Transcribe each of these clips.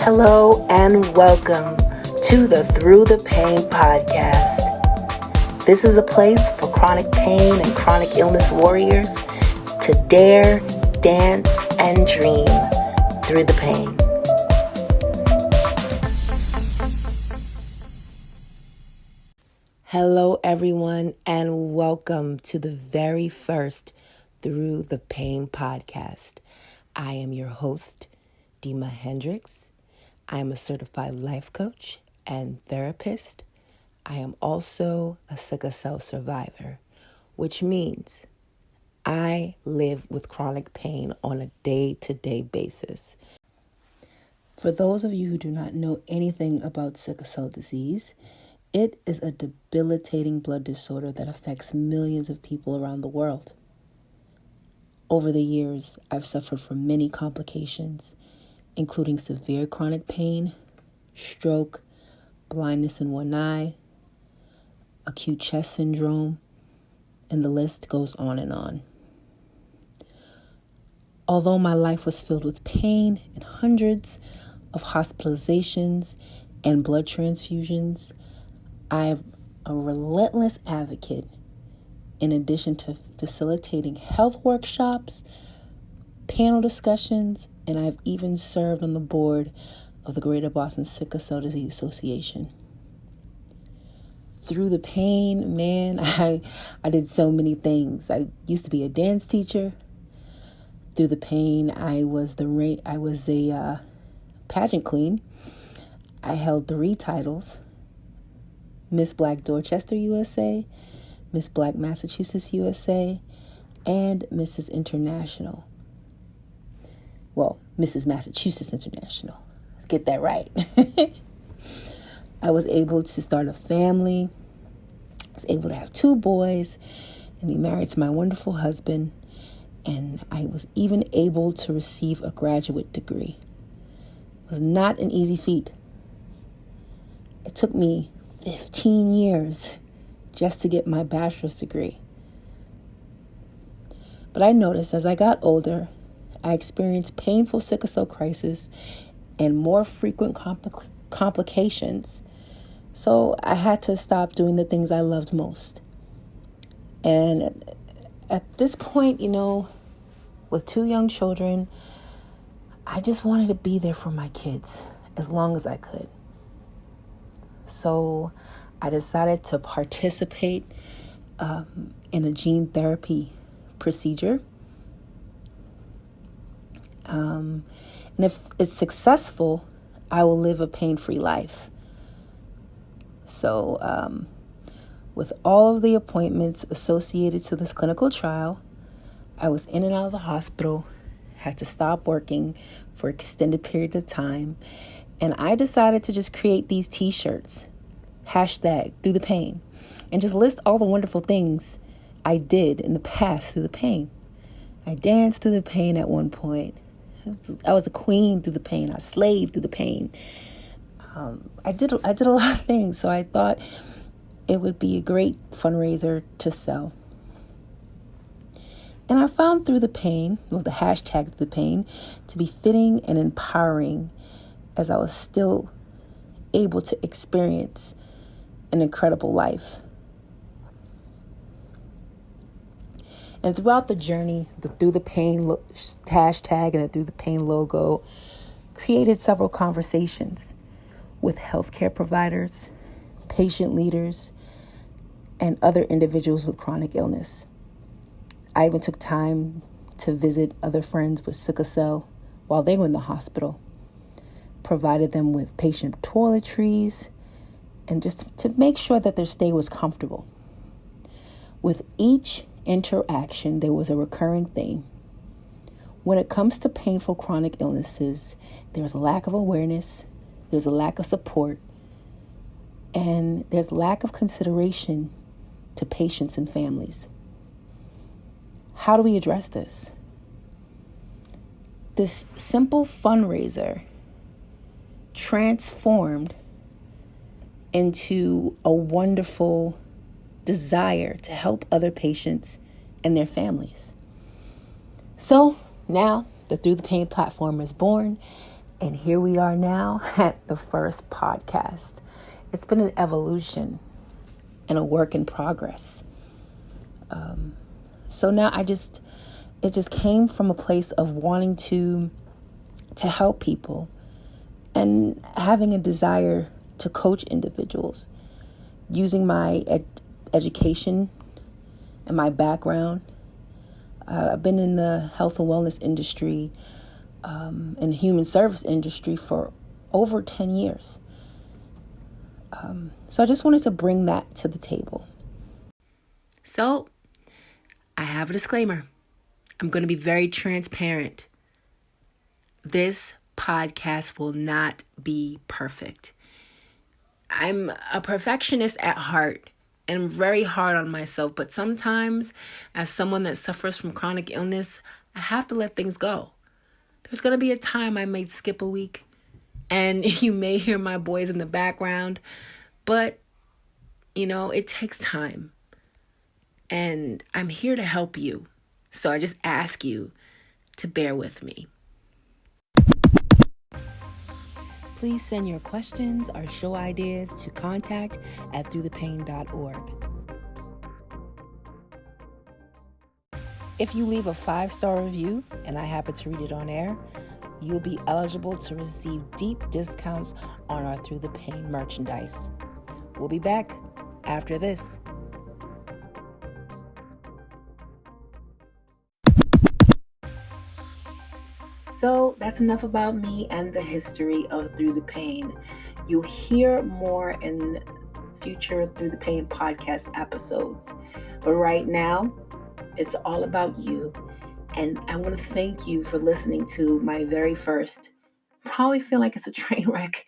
Hello and welcome to the Through the Pain podcast. This is a place for chronic pain and chronic illness warriors to dare, dance, and dream through the pain. Hello everyone and welcome to the very first Through the Pain podcast. I am your host, Dima Hendricks. I am a certified life coach and therapist. I am also a sickle cell survivor, which means I live with chronic pain on a day-to-day basis. For those of you who do not know anything about sickle cell disease, it is a debilitating blood disorder that affects millions of people around the world. Over the years, I've suffered from many complications, including severe chronic pain, stroke, blindness in one eye, acute chest syndrome, and the list goes on and on. Although my life was filled with pain and hundreds of hospitalizations and blood transfusions, I'm a relentless advocate in addition to facilitating health workshops, panel discussions, and I've even served on the board of the Greater Boston Sickle Cell Disease Association. Through the pain, man, I did so many things. I used to be a dance teacher. Through the pain, I was a pageant queen. I held 3 titles: Miss Black Dorchester USA, Miss Black Massachusetts USA, and Mrs. International. Well, Mrs. Massachusetts International. Let's get that right. I was able to start a family. I was able to have 2 boys and be married to my wonderful husband. And I was even able to receive a graduate degree. It was not an easy feat. It took me 15 years just to get my bachelor's degree. But I noticed as I got older, I experienced painful sickle cell crisis and more frequent complications. So I had to stop doing the things I loved most. And at this point, with 2 young children, I just wanted to be there for my kids as long as I could. So I decided to participate in a gene therapy procedure. And if it's successful, I will live a pain-free life. So with all of the appointments associated to this clinical trial, I was in and out of the hospital, had to stop working for extended period of time, and I decided to just create these t-shirts, #ThroughThePain, and just list all the wonderful things I did in the past through the pain. I danced through the pain at one point. I was a queen through the pain. I slayed through the pain. I did a lot of things, so I thought it would be a great fundraiser to sell. And I found Through the Pain, the hashtag Through the Pain, to be fitting and empowering as I was still able to experience an incredible life. And throughout the journey, the Through the Pain hashtag and the Through the Pain logo created several conversations with healthcare providers, patient leaders, and other individuals with chronic illness. I even took time to visit other friends with sickle cell while they were in the hospital, provided them with patient toiletries, and just to make sure that their stay was comfortable. With each interaction, there was a recurring theme. When it comes to painful chronic illnesses, there's a lack of awareness, there's a lack of support, and there's lack of consideration to patients and families. How do we address this? This simple fundraiser transformed into a wonderful desire to help other patients and their families. So now the Through the Pain platform is born, And here we are now at the first podcast. It's been an evolution and a work in progress. So now it just came from a place of wanting to help people and having a desire to coach individuals using my education and my background. I've been in the health and wellness industry and the human service industry for over 10 years. So I just wanted to bring that to the table. So I have a disclaimer. I'm going to be very transparent. This podcast will not be perfect. I'm a perfectionist at heart and very hard on myself, but sometimes as someone that suffers from chronic illness, I have to let things go. There's going to be a time I may skip a week and you may hear my boys in the background, but it takes time and I'm here to help you. So I just ask you to bear with me. Please send your questions or show ideas to contact@throughthepain.org. If you leave a 5-star review and I happen to read it on air, you'll be eligible to receive deep discounts on our Through the Pain merchandise. We'll be back after this. So that's enough about me and the history of Through the Pain. You'll hear more in future Through the Pain podcast episodes. But right now, it's all about you. And I want to thank you for listening to my very first, probably feel like it's a train wreck,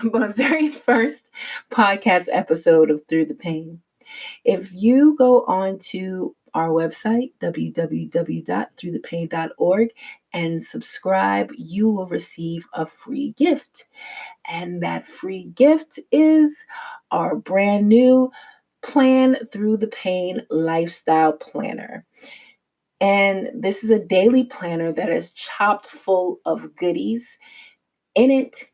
but my very first podcast episode of Through the Pain. If you go on to our website, www.throughthepain.org, and subscribe, you will receive a free gift. And that free gift is our brand new Plan Through the Pain Lifestyle Planner. And this is a daily planner that is chopped full of goodies. In it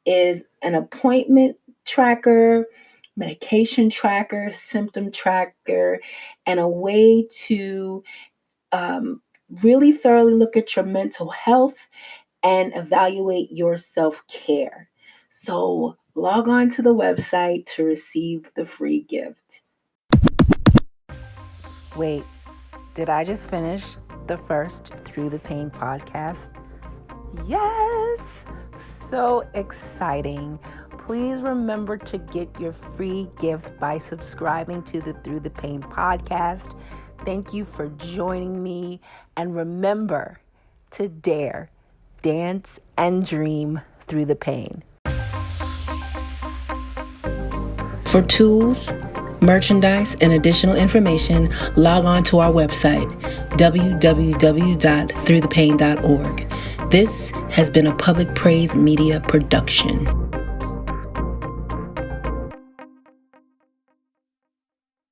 is an appointment tracker, medication tracker, symptom tracker, and a way to really thoroughly look at your mental health and evaluate your self-care. So log on to the website to receive the free gift. Wait, did I just finish the first Through the Pain podcast? Yes! So exciting. Please remember to get your free gift by subscribing to the Through the Pain podcast. Thank you for joining me. And remember to dare, dance, and dream through the pain. For tools, merchandise, and additional information, log on to our website, www.throughthepain.org. This has been a Public Praise Media production.